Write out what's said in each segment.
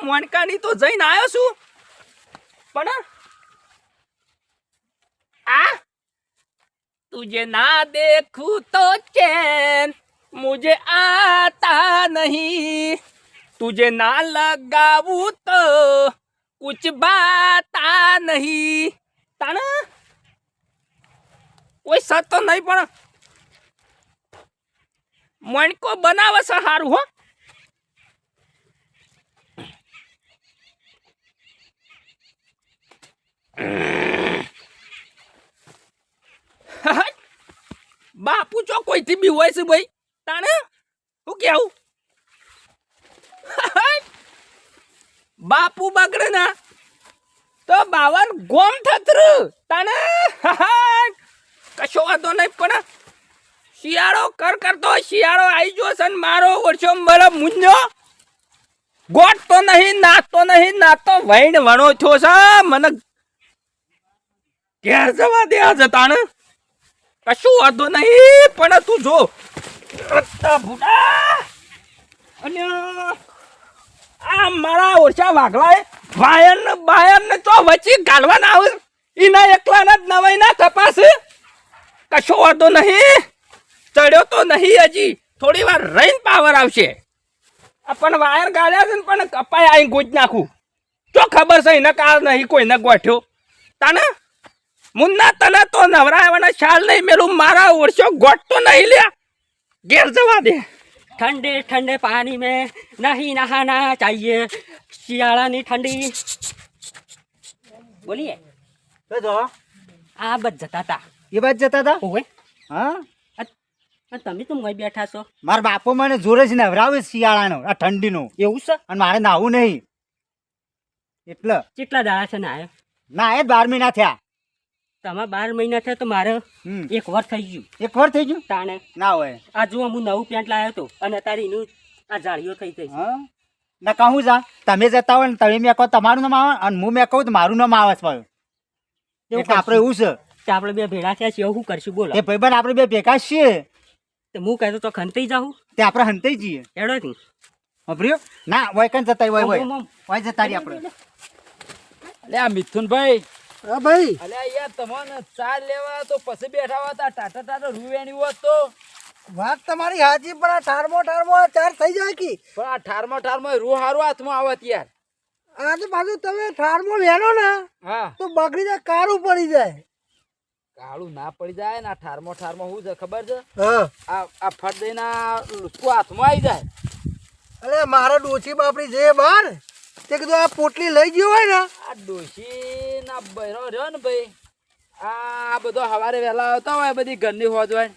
મોનકાની તો જઈને આવ્યો છું પણ આ तुझे ना देखूं तो चैन मुझे आता नहीं तुझे ना लगाऊं तो कुछ बाता नहीं ताना કોઈ સત તો નહીં પણ મણકો બનાવે છે સારું હો બાપુ ચો કોઈથી બી હોય છે ભાઈ તાણે શું કેવું બાપુ બગડે ના તો 52 ગોમ થતર તાણે કશો વાંધો નહીં પણ શિયાળો કરતો શિયાળો આવી ગયો છે ને મારો વર્ષો બરફ મુંજો ગોટ તો નહીં નાતો વૈણ વણો છો છે મને ઘેર જવા દે આજે તાણે કશું વાંધો નહીં પણ તું જો ભૂડા અને આ મારા ઓછા વાઘલાએ વાયર ને તો વચ્ચે ગાલવાના આવે એના એકલાના જ નવાઈ ના તપાસ કશો વાંધો નહીં ચડ્યો તો નહીં હજી થોડી વાર રહીને પાવર આવશે પણ વાયર ગાળ્યા છે ને પણ કપાય આઈ ગોજ નાખું જો ખબર છે એને કાર નહીં કોઈને ગોઠ્યો તાને मुन्ना तना तो नवरावना शाल नहीं मेलू मारा वर्षो गोट तो नहीं लिया गिर जवा दे ठंडे ठंडे पानी में नहीं नहाना चाहिए शियाला नहीं ठंडी बोलिए तो आ बच जता था ये बात जता था ओए हाँ તમે તો મય બેઠા છો મારા બાપો મને જોરે જ નવરાવે શિયાળાનો આ ઠંડીનો એવું છે અને મારે નાવું નહીં એટલે કેટલા દાડા છે ને આયો ના એ 12 મહિના થયા તમારે 12 મહિના થયા તો મારે એક વર્ષ થઈ ગયું એક વાર થઈ ગયું તાણે ના હોય આ જો હું નવું પેન્ટ લાવ્યો તો અને તારી નું આ જાળીઓ થઈ ગઈ હા ના કહું જા તમે જતા હોય ને તમે મેં કહો તમારું નામ આવે અને હું મેં કહું તો મારું નામ આવે છે એટલે આપણે એવું છે કે આપણે બે ભેળા થયા છીએ શું કરશું બોલો એ ભાઈબંધ આપણે બે ભેગા છીએ તો હું કહેતો તો ખંતાઈ જાઉં તે આપણે હંતાઈ જઈએ એડો તું અભર્યો ના હોય કન જતા હોય જતા રહી આપણે અલે આ મિથુનભાઈ હા ભાઈ અલે યાર તમને ચા લેવા તો પછી બેઠા હતા ટાટા રૂવેણી હોત તો વાત તમારી હાજી પણ આ ઠારમો ચાર થઈ જાય કે પણ આ ઠારમાં રૂ હારું હાથમાં આવત યાર આજે પાછું તમે ઠારમો વેનો ને હા તો બગડી જાય કાળું પડી જાય કાળું ના પડી જાય ને આ ઠારમાં શું છે ખબર છે હા આ ફટ દઈને લુચકો હાથમાં આવી જાય અરે મારા ડોછી બાપડી જે બાર તે કીધું આ પોટલી લઈ ગયો હોય ને આ ડોશી ના બહેરો રહ્યો ને ભાઈ આ બધો સવારે વહેલા આવતા હોય બધી ઘરની હોજ હોય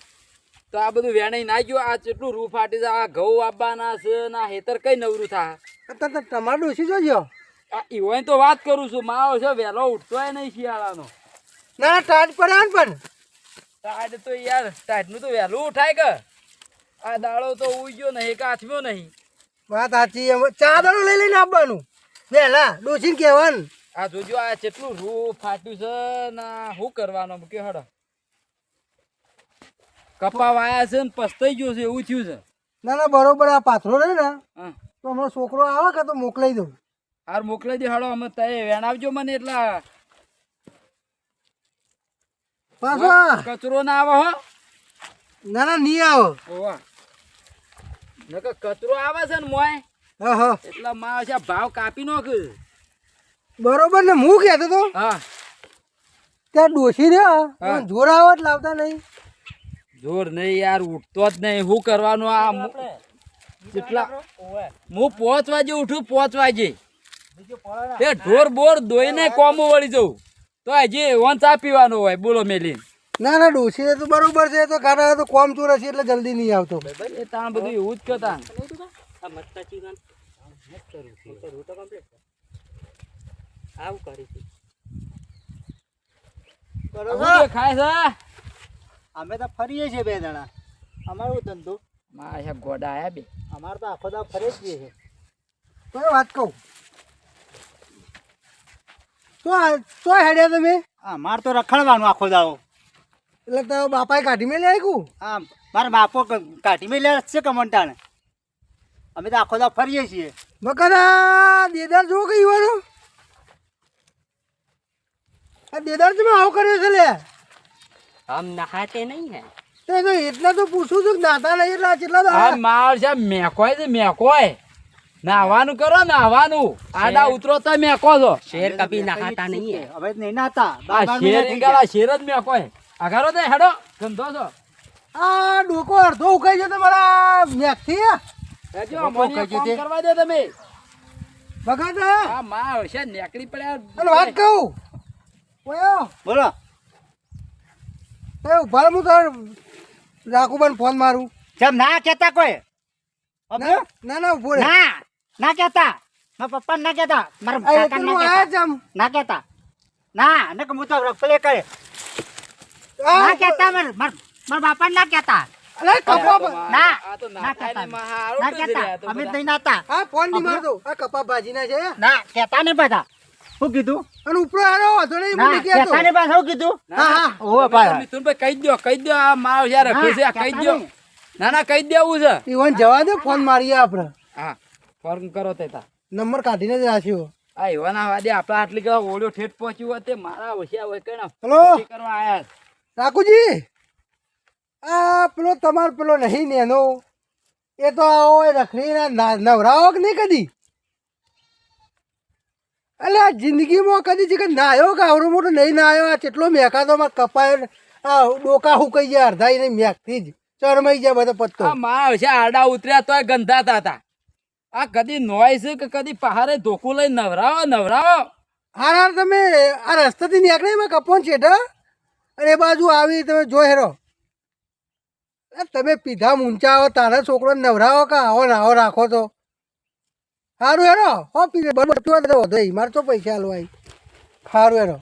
તો આ બધું વેણાઈ ના ગયો આ કેટલું રૂ ફાટી જાય આ ઘઉં આપવાના છે ના હેતર કઈ નવરું થાય તમારા ડોશી જોજો આ ઈવોય તો વાત કરું છું મારો છે વહેલો ઉઠતોય નહીં શિયાળાનો ના ટાટ પર પણ ટાટ તો યાર ટાટનું તો વહેલું ઉઠાય કે આ દાડો તો ઉઈ ગયો નહીં કે હાથમ્યો નહીં વાત સાચી ચાદરો લઈ લઈને આપવાનું વહેલા ડોશીને કહેવાનું આ જોજો આ કેટલું રૂ ફાટ્યું છે ના શું કરવાનું કે હડ કપા વાયા છે ને પસ્તાઈ ગયો છે એવું થયું છે ના બરોબર આ પાથરો રહે ને હા તો અમારો છોકરો આવે કે તો મોકલાઈ દઉં હાર મોકલાઈ દે હડો અમે તે વેણાવજો મને એટલા પાછો કચરો ના આવે હો ના નહીં આવો ઓવા નકર કચરો આવે છે ને મોય હા હા એટલા માં છે ભાવ કાપી નાખ બરોબર ને હું કહેતો તો હા ત્યાં ડોશી રહ્યા હા. જોર આવત લાવતા નહીં જોર નહીં યાર ઉઠતો જ નહીં શું કરવાનું આ કેટલા હું 5 વાગે ઉઠું 5 વાગે એ ઢોર બોર દોઈને કોમો વળી જવું તો હજી વન ચા પીવાનો હોય બોલો મેલીન ના ડોશી તો બરોબર છે તો કારણ તો કોમ ચોર છે એટલે જલ્દી નહીં આવતો એ તાણ બધું એવું જ કરતા આ મસ્તા ચીકન રૂ તો કમ્પ્લીટ આવું કરી છે બરોબર ખાય છે અમે તો ફરીએ છીએ બે જણા અમારો ધંધો મારા ગોડા આયા બે અમારે તો આખો દા ફરે જ છે કોઈ વાત કહું તો હેડ્યા તમે અમારે તો રખડવાનું આખો દાવો એટલે તો બાપાએ કાઢી મેં લઈ આવ્યું હા મારા બાપો કાઢી મેં લે છે કમંટાણે અમે તો આખો દા ફરીએ છીએ બકાના દેદાર જો કઈ વાનો આ દેદાર તમે આવું કર્યો છે લે हम नहाते नहीं है તે તો એટલા તો પૂછું છું કે નાતા નહીં એટલા કેટલા તો આ માર છે મેકોય છે મેકોય નાવાનું કરો નાવાનું આડા ઉતરો તો મેકો છો शेर कभी नहाता नहीं है હવે નહીં નાતા આ શેર નીકળા શેર જ મેકોય આગારો તે હેડો ગંધો છો આ ડોકો અડધો ઉકાઈ ગયો તમારા મેકથી હેજો મને કામ કરવા દો તમે બકાના આ માર છે નેકડી પડ્યા અને વાત કહું ઓયો બોલો એ ઉભા રહો, હું તાર રાખુબાન ફોન મારું જેમ ના કહેતા કોઈ ના ના ના ઉભો રે ના કહેતા મારા પપ્પા ના કહેતા મારા આ કાકા એટલું ના આયા કહેતા જમ ના કહેતા ના ને કે હું તો પ્લે કરે ના કહેતા મારા બાપા ના કહેતા અરે કપા ના આ તો ના નાખાય કહેતા ને માં હારું ના તો જ રહ્યા કહેતા તો અમે બધા. નહીં નાતા આ ફોન ની મારતો આ કપા ભાજીના છે ના કહેતા નહીં બધા શું કીધું અને ઉપરો આરો વાંધો નહીં ના મને કહેતો કહેતા નહીં બધા શું કીધું હા હા ઓહો ભાઈ મિથુનભાઈ કહી દો આ માર યાર રખ્યું છે આ કહી દો ના ના કહી દેવું છે ઈવન જવા દે ફોન મારીએ આપણે હા ફોન કરો તે તા નંબર કાઢીને જ રાખ્યો આ એવાના વાદે આપણા આટલી કે ઓળ્યો ઠેઠ પહોંચ્યું હોત તે મારા હોશિયા હોય કઈ હલો કરવા આયા છે. રાખુજી આ પેલો તમાર પેલો નહીં નેનો એ તો આવો રખડીને નવરાવો કે નહીં કદી એટલે આ જિંદગીમાં કદી છે કે નાયો કે આવડો મોટો નહીં નાયો આ કેટલો મેકાતો માં કપાયો આ ડોકા હુકાઈ ગયા અડધા નહીં મેકથી જ ચરમાઈ ગયા બધો પત્તો આ મારા હોશિયા આડા ઉતર્યા તોય ગંધાતા હતા આ કદી નોય છે કે કદી પહાડે ધોકું લઈ નવરાવો હાર તમે આ રસ્તાથી નીકળે એમાં કપોન છેઠા અને એ બાજુ આવી તમે જો હેરો તમે પીધા ઊંચા આવો તારા છોકરો નવરાવો કે આવો ને આવો રાખો તો સારું હેરો હો પીધે બધું મારે તો પૈસા હાલવાય સારું હેરો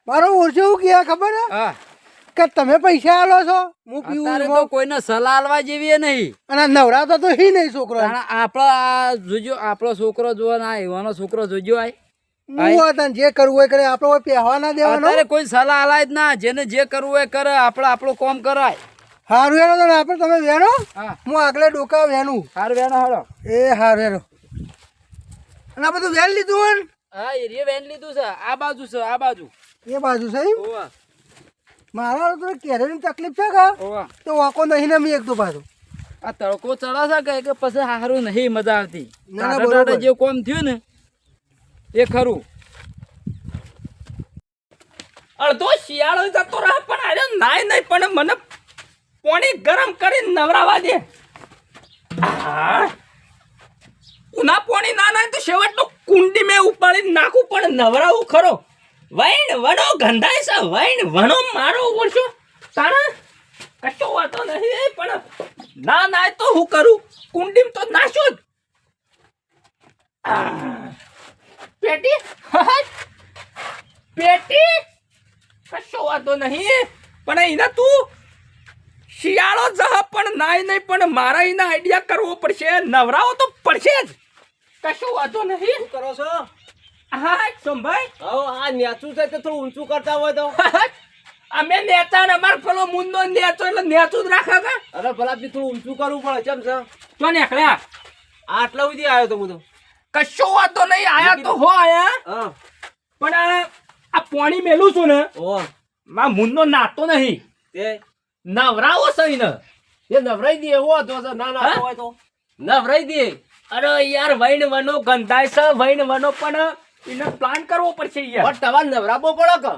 મારો ઓછો એવું કહે ખબર હે હા કે તમે પૈસા હાલો છો હું અત્યારે પીવું તો કોઈને સલાહ આલવા જેવી એ નહીં અને આ નવરાતો તો હી નહીં છોકરો કારણ આપણો છોકરો જોવો ના એવાનો છોકરો જોજો આય હું હતા જે કરવું હોય કરે આપણે કોઈ પહેવા ના દેવાનો અત્યારે કોઈ સલાહ આલાય જ ના જેને જે કરવું હોય કરે આપણું કામ કરાય સારું હેરો તો આપણે તમે વેણો હા હું આગળ ડોકા વેણું હાર વેનો હાલો એ હારું હેરો અને આ બધું વેણ લીધું હોય ને? હા એ વેન લીધું છે આ બાજુ એ બાજુ છે એમ? ઓવા મારા તો કેરેની તકલીફ છે કે ઓવા તો વાકો નહીં ને મેં એક તો પાછું આ તડકો ચડાશે કે પછી હારું નહીં મજા આવતી ના, ના, ટાટા બરોબર. જે કોમ થયું ને એ ખરું અડધો શિયાળો જતો રહે પણ આજે નાય નહીં પણ મને પાણી ગરમ કરીને નવરાવા દે આહ. ઉના પાણી ના નાય તો છેવટનો કુંડી મેં ઉપાડીને નાખું પણ નવરાવું ખરો વૈણ વણો ગંધાય છે વૈણ વણો મારો ઓછો તારા કશો વાતો નહીં પણ ના નાય તો હું કરું કુંડીમાં તો નાશો જ આહ. પેટી પેટી કશો વાતો નહીં પણ એના તું શિયાળો જહ પણ નાય નહીં પણ મારા એના આઈડિયા કરવો પડશે નવરાવો તો પડશે જ કશો વાતો નહીં કરો છો હા સોમભાઈ હવે આ નેચું છે તો થોડું ઊંચું કરતા હોય તો અમે નેતા ને અમાર પેલો મુંડો નેતો એટલે નેતું જ રાખે કે અરે ભલા થોડું ઊંચું કરવું પડે કેમ છે તો નીકળ્યા આટલા સુધી આવ્યો તો હું તો કશો વાતો નહીં આયા તો હો આયા હા પણ આ પાણી મેલું છું ને ઓ માં મુંડો નાતો નહીં તે નવરાવો સહી ને એ નવરાઈ દે એવો હતો તો ના ના હા? હોય તો નવરાઈ દે અરે યાર વૈણ વનો ગંધાય છે વૈણ વનો પણ એને પ્લાન કરવો પડશે યાર પણ તમારે નવરાબો પડે કે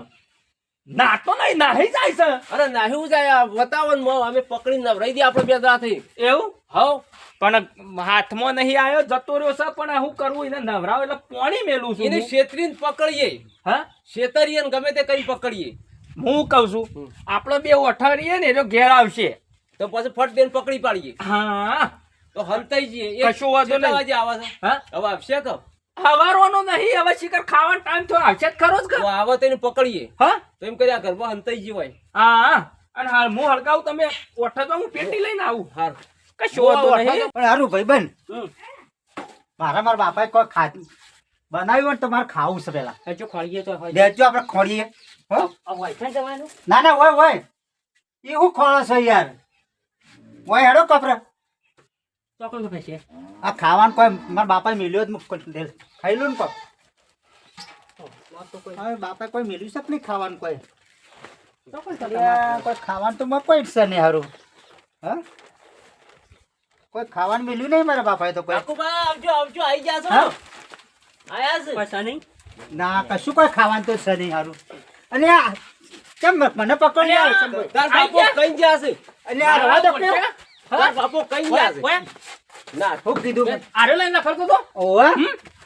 નાતો નહીં નાહી જાય છે અરે નાહી જાય બતાવો ને અમે પકડી નવરાઈ દે આપણે બે દાથી એવું હવ પણ હાથમાં નહીં આવ્યો જતો રહ્યો છે પણ હું કરવું એને નવરાવ એટલે પાણી મેલું છું એને હું. છેતરીને પકડીએ હા છેતરીએ ને ગમે તે કરી પકડીએ હું કહું છું આપણે બે અઠવાડિયે ને એટલે ઘેર આવશે તો પછી ફટ દઈને પકડી પાડીએ હા તો હલતાઈ જઈએ કશો વાંધો કેટલા નહીં. વાગે આવે છે હા હવે આવશે કે હવારવાનો નહીં હવે શિખર ખાવાનો ટાઈમ થયો આવશે જ ખરો જ કે તો આવે તો એને પકડીએ હા તો એમ કરી આ ઘરમાં હંતાઈ જવાય હા અને હાલ હું હળગાવું તમે ઓઠો તો હું પેટી લઈને આવું હાર કશો વાંધો નહીં પણ હારું ભાઈબંધ મારા બાપાએ કોઈ ખાધું બનાવ્યું હોય ને તમારે ખાવું છે પેલા જો ખોળીએ તો દેજો આપણે ખોડીએ હો જવાનું ના ના હોય એ હું ખોળો છો યાર હોય હેડો કપરા ચોકડ તો પૈસે આ ખાવાનું કોઈ મારા બાપાએ મેલ્યો જ ખાઈ લો ને કોક હવે બાપા કોઈ મેલ્યું છે કે નહીં ખાવાનું કોઈ અલ્યા, કોઈ ખાવાનું તો માં કોઈ છે નહીં હારું હા કોઈ ખાવાનું મેલ્યું નહીં મારા બાપાએ તો કોઈ કાકુબા આવજો આવજો આઈ જા છો હા? આયા છે પૈસા નહીં ના કશું કોઈ ખાવાનું તો છે નહીં હારું અને આ કેમ મને પકડી આવે છે કોઈ? તાર બાપો કઈ ગયા છે અને આ રવા દો કેમ? તાર બાપો કઈ ગયા છે ઓય ના શું કીધું મેં? આરે લઈને ફરતો તો ઓવે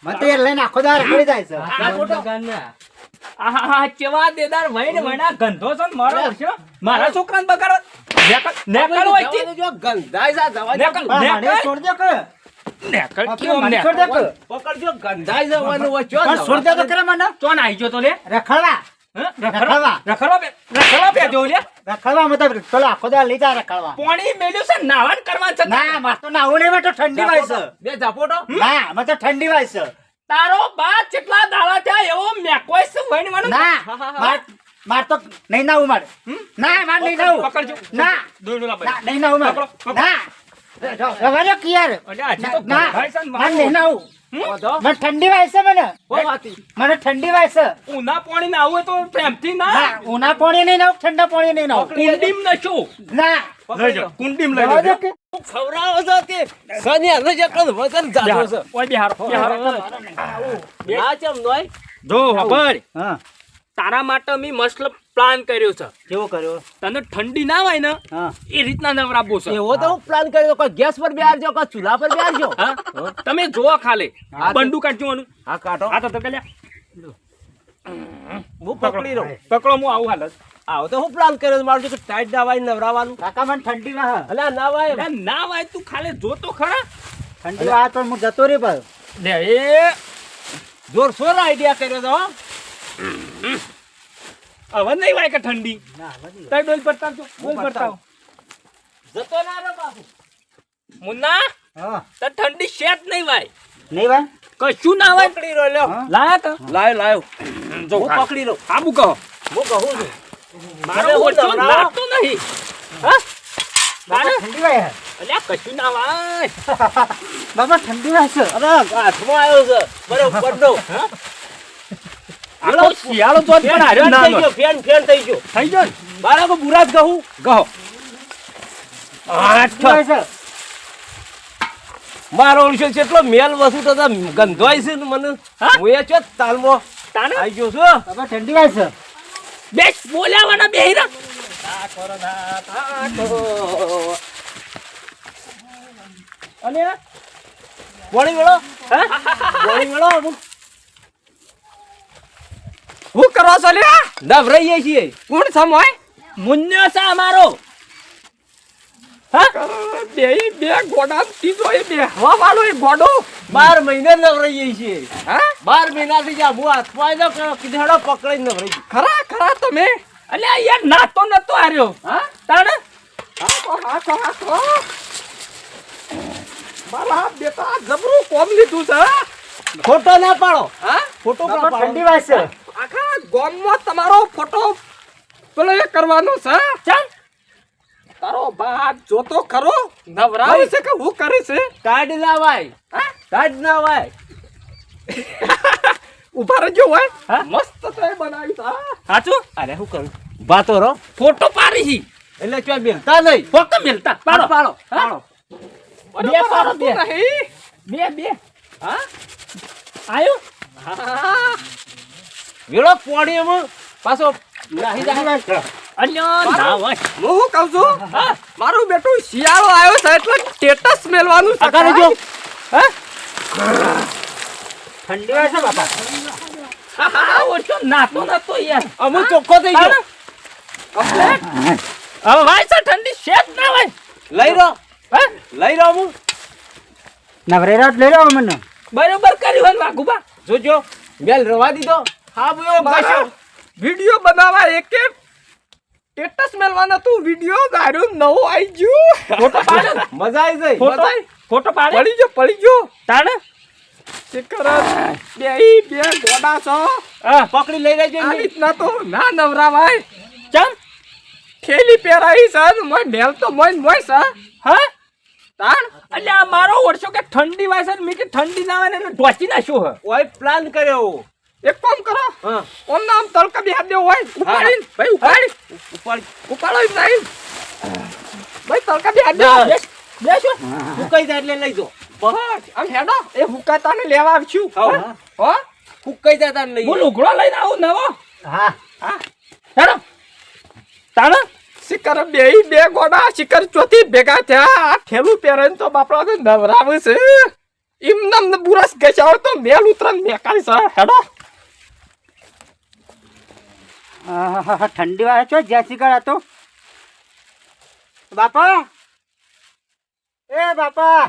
મને તો એ લઈને આખો દાર પડી જાય છે આ મોટો આહા કેવા દેદાર વઈને વણા ગંધો છે ને મારો ઓળખ્યો મારા છોકરાને બગાડો નેકળ હોય છે જો ગંધાઈ જા જવા દે નેકળ પણ મને છોડ દે કે નેકળ બાપરે, કેવો મને છોડ દે કે પકડજો ગંધાઈ જવાનું હોય ચો પણ છોડ દે તો કરે મને ચોન આવી ગયો તો લે રખડવા રખડવા રખડવા બે જો લે રખડવા મતલબ ચલો આખો દાર લઈ જા રખડવા પાણી મેલ્યું છે નાવાન કરવા છે ના માર તો નાવું નહીં તો ઠંડી વાય છે બે ઝાપોટો ના મને તો ઠંડી વાય છે તારો બા કેટલા દાડા થયા એવો મેકોય છે વઈને વાળો ના માર તો નહીં નાવું મારે ના માર નહીં નાવું પકડજો ના દોડો લા ના નહીં નાવું મારે પકડો, પકડો. ના રવાજો કે યાર અરે આજે તો ના ભાઈ છે ને માર નહીં નાવું ઓધો મને ઠંડી વાય છે મને ઓ વાતી મને ઠંડી વાય છે ઉના પાણી ના આવું તો પ્રેમથી ના ના ઉના પાણી નહીં નાવું ઠંડા પાણી નહીં નાવું કુંડીમ નશું ના લઈ જાઓ કુંડીમ લઈ રવાજો જાઓ કે ખવરાવો છો તે સની હલે જે કદ વજન જાજો છે ઓય બિહારો ના ચમ નોય જો ખબર હા તારા માટે મે મસ્ત પ્લાન કર્યો છે કેવો કર્યો તને ઠંડી ના હોય ને હા એ રીતના નવરાબો છે એવો તો હું પ્લાન કર્યો કોઈ ગેસ પર બેહારજો કોઈ ચૂલા પર બેહારજો હા? તમે જોવો ખાલી હા, તો- બંડુ કાઢવાનું હા કાઢો આ તો પેલા હું પકડી રહું પકડો હું આવું હાલત આવો તો હું પ્લાન કર્યો છે મારું તો ટાઈટ દાવાઈ નવરાવાનું કાકા મને ઠંડી વાહ અલા ના ભાઈ અરે ના હોય તું ખાલી જોતો ખરા ઠંડી વાહ તો હું જતો રે પર લે એ જોરશોર આઈડિયા કર્યો તો હો. હવે નહીં હોય કે ઠંડી ના બધી તઈ ડોલ પડતા છો ડોલ પડતા હો. જતો ના રે બાપુ મુન્ના હા તો ઠંડી શેત નહીં હોય નહીં ભાઈ કશું ના હોય પકડી રહ્યો લ્યો હા? લાયા તો લાયો લાયો જો હું ખા. પકડી રહું આબુ કહો હું કહું છું મારો હું ઓછો નવરાવો. લાગતો નહીં હા બાપા ઠંડી વાય અલ્યા કશું ના હોય બાપા ઠંડી વાય છે અરે હાથમાં આવ્યો છે બરોબર નો આખો શિયાળો તો જ પણ હાર્યો ના થઈ ગયો ફેન ફેન થઈ ગયો થઈ ગયો ને બાળકો બુરા જ કહું કહો ઠંડી વાય છે મારો ઓળખ્યો છે એટલો મેલ વસુ તો ગંધવાય છે ને મને હા? હું એ ચો તાલમાં તાને આવી ગયો છું બાપા ઠંડી વાય છે બેસ બોલ્યાવાના બેહીરા અલ્યા પાણી વેળો હા પાણી વેળો હું કરો છો લ્યા નવરાઈએ છીએ કોણ સમય મુન્યો છે અમારો હા બે ગોડા સીધો એ બે હવા વાળો એ ગોડો 12 મહિને નવરાઈએ છીએ હા 12 મહિનાથી જા હું હાથમાં આવ્યો કીધેડો પકડી નવરાઈ ખરા ખરા તમે અલ્યા યાર નાતો નતો હાર્યો હા તાણે હા મારા બેટા જબરું કોમ લીધું છે હા? ફોટો ના પાડો હા ફોટો ના બાપા પાડો ઠંડી વાય છે આખા ગામમાં તમારો ફોટો પેલો એ કરવાનો છે ચાલ તારો બાપ જોતો ખરો નવરાવે છે કે હું કરે છે કાઢ ના વાય હા કાઢ ના વાય ઉભા રહેજો હોય મસ્ત તો એ બનાવ્યું છે હા સાચું અરે શું કરું બાતો રો ફોટો પાડી છી એટલે ચો બેલતા નહીં ફોટો મેલતા પાડો પાડો હા? પાડો બે પાડો, બે. બે હા આયો હા વેળો પાણી એમાં પાછો નાહી જાય અલ્યા ના હોય હું શું કહું છું હા મારું બેટું શિયાળો આવ્યો છે એટલે સ્ટેટસ મેલવાનું છે આગળ જો. હા ઠંડી વાય છે બાપા હા ઓછો નાતો નતો યાર અમુક ચોખ્ખો થઈ ગયો હવે ભાઈ છે ઠંડી શેક ના હોય લઈ રહ્યો હા લઈ રહ્યો હું નવરેરા લઈ લો મને બરોબર કર્યું હન વાઘુબા જોજો મેલ રવા દીધો હા બોયો મારા વિડિયો બનાવવા એક સ્ટેટસ મેલવાના તું વિડિયો દારૂ નવો આવી ગયો ફોટો પાડ મજા આવી જાય ફોટો ફોટો પાડ પડી ગયો તાણ શેકર બે ગોડા છો હા પકડી લઈ લેજો આ રીતના તો ના નવરાવાય ચમ થેલી પહેરાઈ છે ને મોય મેલ તો મોય છે હા તાણ એટલે આ મારો ઓરછો કે ઠંડી વાય છે ને મેં કે ઠંડી ના આવે ને એટલે ઢોચી નાખ્યો હે ઓય પ્લાન કર્યો એક કામ કરો હા ઓમ નામ તલકા બે હાથ દેવો હોય ઉપાડી ભાઈ ઉપાડી ઉપર ઉપાડો ઇબ્રાહિમ ભાઈ તલકા બે હાથ દેવો બેસો ફૂકાઈ જાય એટલે લઈ જો બસ આમ હેડો એ હુકાતા ને લેવા આવશું હા. હો ફૂકાઈ જાય તાર લઈ હું લુગડો લઈને આવું નવો હા હા હેડો તાણ શિકર બે ગોડા શિકર ચોથી ભેગા થયા આ ઠેલું પહેરે તો બાપડા તો નવરાવે છે એમ નમ બુરસ ગચાવ તો મેલ ઉતરન મેકાઈ છે હેડો ઠંડી વાળા છો જ્યાંથી કર હતો બાપા એ બાપા